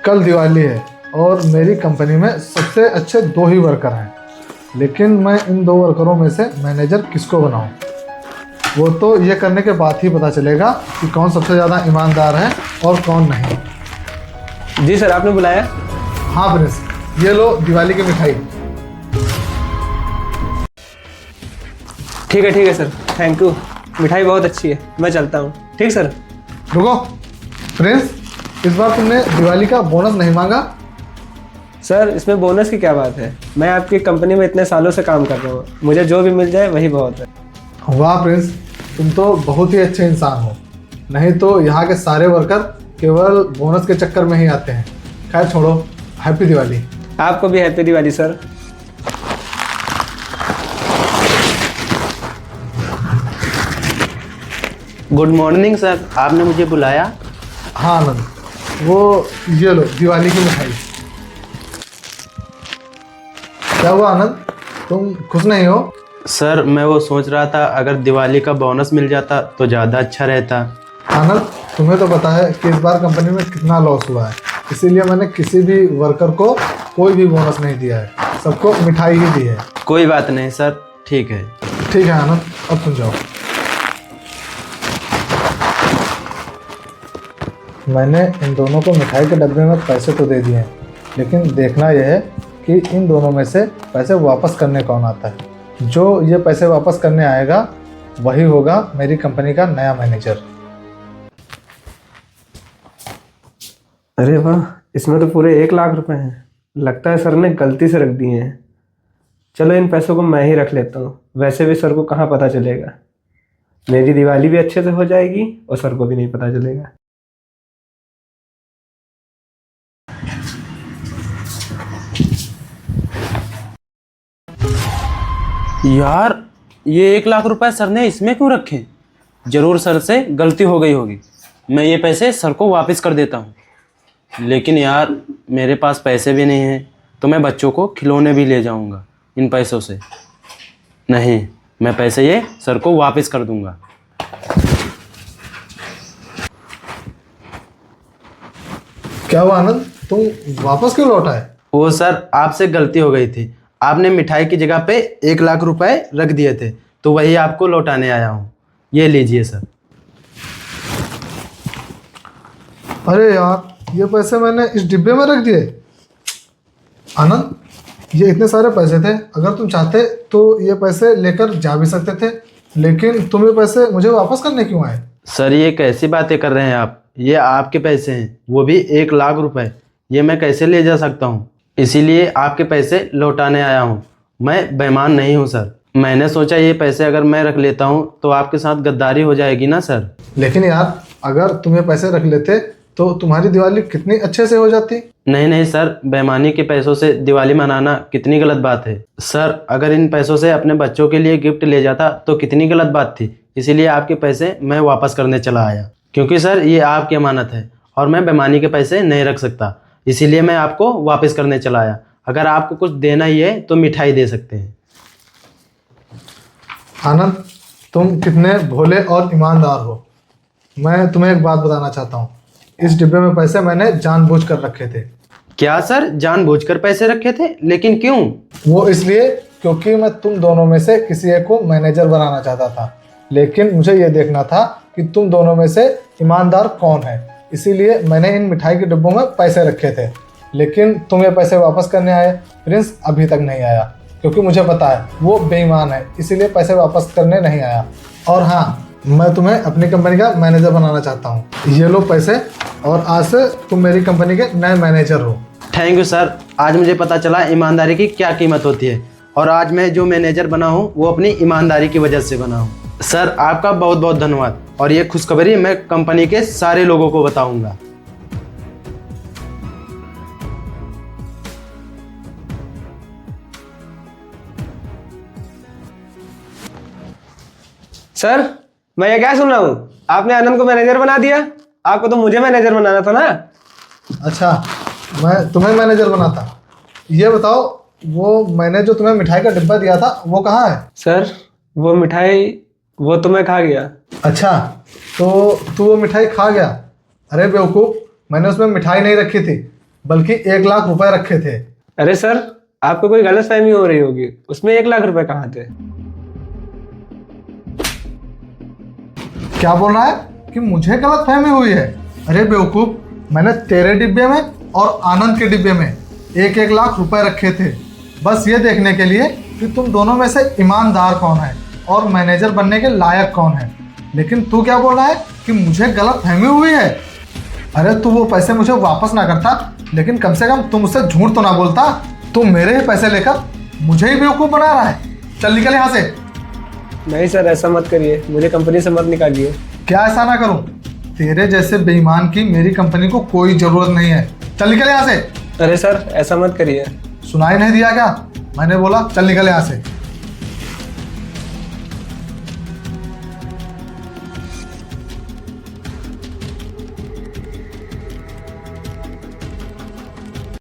कल दिवाली है और मेरी कंपनी में सबसे अच्छे 2 ही वर्कर हैं, लेकिन मैं इन 2 वर्करों में से मैनेजर किसको बनाऊं? वो तो ये करने के बाद ही पता चलेगा कि कौन सबसे ज़्यादा ईमानदार है और कौन नहीं। जी सर, आपने बुलाया? हाँ प्रिंस, ये लो दिवाली की मिठाई। ठीक है सर, थैंक यू। मिठाई बहुत अच्छी है, मैं चलता हूँ। ठीक सर। रुको प्रिंस, इस बार तुमने दिवाली का बोनस नहीं मांगा? सर, इसमें बोनस की क्या बात है? मैं आपकी कंपनी में इतने सालों से काम कर रहा हूँ, मुझे जो भी मिल जाए वही बहुत है। वाह प्रिंस, तुम तो बहुत ही अच्छे इंसान हो। नहीं तो यहाँ के सारे वर्कर केवल बोनस के चक्कर में ही आते हैं। खैर छोड़ो, हैप्पी दिवाली। आपको भी happy Diwali sir. Good morning sir, आपने मुझे बुलाया? हाँ आनंद, वो ये लो दिवाली की मिठाई। क्या हुआ आनंद, तुम खुश नहीं हो? सर, मैं वो सोच रहा था अगर दिवाली का बोनस मिल जाता तो ज़्यादा अच्छा रहता। आनंद, तुम्हें तो पता है कि इस बार कंपनी में कितना लॉस हुआ है, इसीलिए मैंने किसी भी वर्कर को कोई भी बोनस नहीं दिया है, सबको मिठाई ही दी है। कोई बात नहीं सर, ठीक है। ठीक है आनंद, अब तुम जाओ। मैंने इन दोनों को मिठाई के डब्बे में पैसे तो दे दिए हैं, लेकिन देखना यह है कि इन दोनों में से पैसे वापस करने कौन आता है। जो ये पैसे वापस करने आएगा वही होगा मेरी कंपनी का नया मैनेजर। अरे वाह, इसमें तो पूरे 1 लाख रुपए हैं। लगता है सर ने गलती से रख दिए हैं। चलो, इन पैसों को मैं ही रख लेता हूँ। वैसे भी सर को कहाँ पता चलेगा। मेरी दिवाली भी अच्छे से हो जाएगी और सर को भी नहीं पता चलेगा। यार, ये 1 लाख रुपए सर ने इसमें क्यों रखे? ज़रूर सर से गलती हो गई होगी। मैं ये पैसे सर को वापस कर देता हूँ। लेकिन यार, मेरे पास पैसे भी नहीं हैं, तो मैं बच्चों को खिलौने भी ले जाऊँगा इन पैसों से। नहीं, मैं पैसे ये सर को वापस कर दूँगा। क्या हुआ आनंद, तुम वापस क्यों लौट आए? वो सर, आपसे गलती हो गई थी। आपने मिठाई की जगह पे 1 लाख रुपए रख दिए थे, तो वही आपको लौटाने आया हूँ। ये लीजिए सर। अरे यार, ये पैसे मैंने इस डिब्बे में रख दिए। आनंद, ये इतने सारे पैसे थे, अगर तुम चाहते तो ये पैसे लेकर जा भी सकते थे, लेकिन तुम ये पैसे मुझे वापस करने क्यों आए? सर, ये कैसी बातें कर रहे हैं आप? ये आपके पैसे हैं, वो भी 1 लाख रुपए। ये मैं कैसे ले जा सकता हूँ? इसीलिए आपके पैसे लौटाने आया हूँ। मैं बेईमान नहीं हूँ सर। मैंने सोचा ये पैसे अगर मैं रख लेता हूँ तो आपके साथ गद्दारी हो जाएगी ना सर। लेकिन यार, अगर तुम ये पैसे रख लेते तो तुम्हारी दिवाली कितनी अच्छे से हो जाती। नहीं सर, बेईमानी के पैसों से दिवाली मनाना कितनी गलत बात है। सर, अगर इन पैसों से अपने बच्चों के लिए गिफ्ट ले जाता तो कितनी गलत बात थी। इसीलिए आपके पैसे मैं वापस करने चला आया, क्योंकि सर ये आपकी अमानत है और मैं बेईमानी के पैसे नहीं रख सकता। इसीलिए मैं आपको वापस करने चला आया। अगर आपको कुछ देना ही है तो मिठाई दे सकते हैं। आनंद, तुम कितने भोले और ईमानदार हो। मैं तुम्हें एक बात बताना चाहता हूँ, इस डिब्बे में पैसे मैंने जानबूझकर रखे थे। क्या सर, जानबूझकर पैसे रखे थे? लेकिन क्यों? वो इसलिए क्योंकि मैं तुम दोनों में से किसी एक को मैनेजर बनाना चाहता था, लेकिन मुझे ये देखना था कि तुम दोनों में से ईमानदार कौन है। इसीलिए मैंने इन मिठाई के डिब्बों में पैसे रखे थे, लेकिन तुम ये पैसे वापस करने आए। प्रिंस अभी तक नहीं आया, क्योंकि मुझे पता है वो बेईमान है, इसीलिए पैसे वापस करने नहीं आया। और हाँ, मैं तुम्हें अपनी कंपनी का मैनेजर बनाना चाहता हूँ। ये लो पैसे, और आज से तुम मेरी कंपनी के नए मैनेजर हो। Thank you sir. आज मुझे पता चला ईमानदारी की क्या कीमत होती है, और आज मैं जो मैनेजर बना हूँ वो अपनी ईमानदारी की वजह से बना हूँ। सर, आपका बहुत बहुत धन्यवाद, और ये खुशखबरी मैं कंपनी के सारे लोगों को बताऊंगा। सर, मैं ये क्या सुन रहा हूँ? आपने आनंद को मैनेजर बना दिया। आपको तो मुझे मैनेजर बनाना था ना। अच्छा, मैं तुम्हें मैनेजर बनाता। ये बताओ, वो मैंने जो तुम्हें मिठाई का डिब्बा दिया था वो कहाँ है? सर, वो मिठाई वो तो मैं खा गया। अच्छा, तो तू वो मिठाई खा गया? अरे बेवकूफ़, मैंने उसमें मिठाई नहीं रखी थी, बल्कि 1 लाख रुपए रखे थे। अरे सर, आपको कोई गलतफहमी हो रही होगी, उसमें 1 लाख रुपए कहाँ थे? क्या बोल रहा है कि मुझे गलतफहमी हुई है? अरे बेवकूफ, मैंने तेरे डिब्बे में और आनंद के डिब्बे में 1-1 लाख रुपए रखे थे, बस ये देखने के लिए कि तुम दोनों में से ईमानदार कौन है और मैनेजर बनने के लायक कौन है। लेकिन तू क्या बोल रहा है कि मुझे गलतफहमी हुई है? अरे तू वो पैसे मुझे वापस ना करता, लेकिन कम से कम तुम मुझसे झूठ तो ना बोलता। तू मेरे ही पैसे लेकर मुझे ही बेवकूफ़ बना रहा है। चल निकल यहाँ से। नहीं सर, ऐसा मत करिए, मुझे कंपनी से मत निकालिए। क्या ऐसा ना करूं? तेरे जैसे बेईमान की मेरी कंपनी को कोई जरूरत नहीं है। चल निकल यहाँ से। अरे सर, ऐसा मत करिए। सुनाई नहीं दिया क्या? मैंने बोला चल निकल यहाँ से।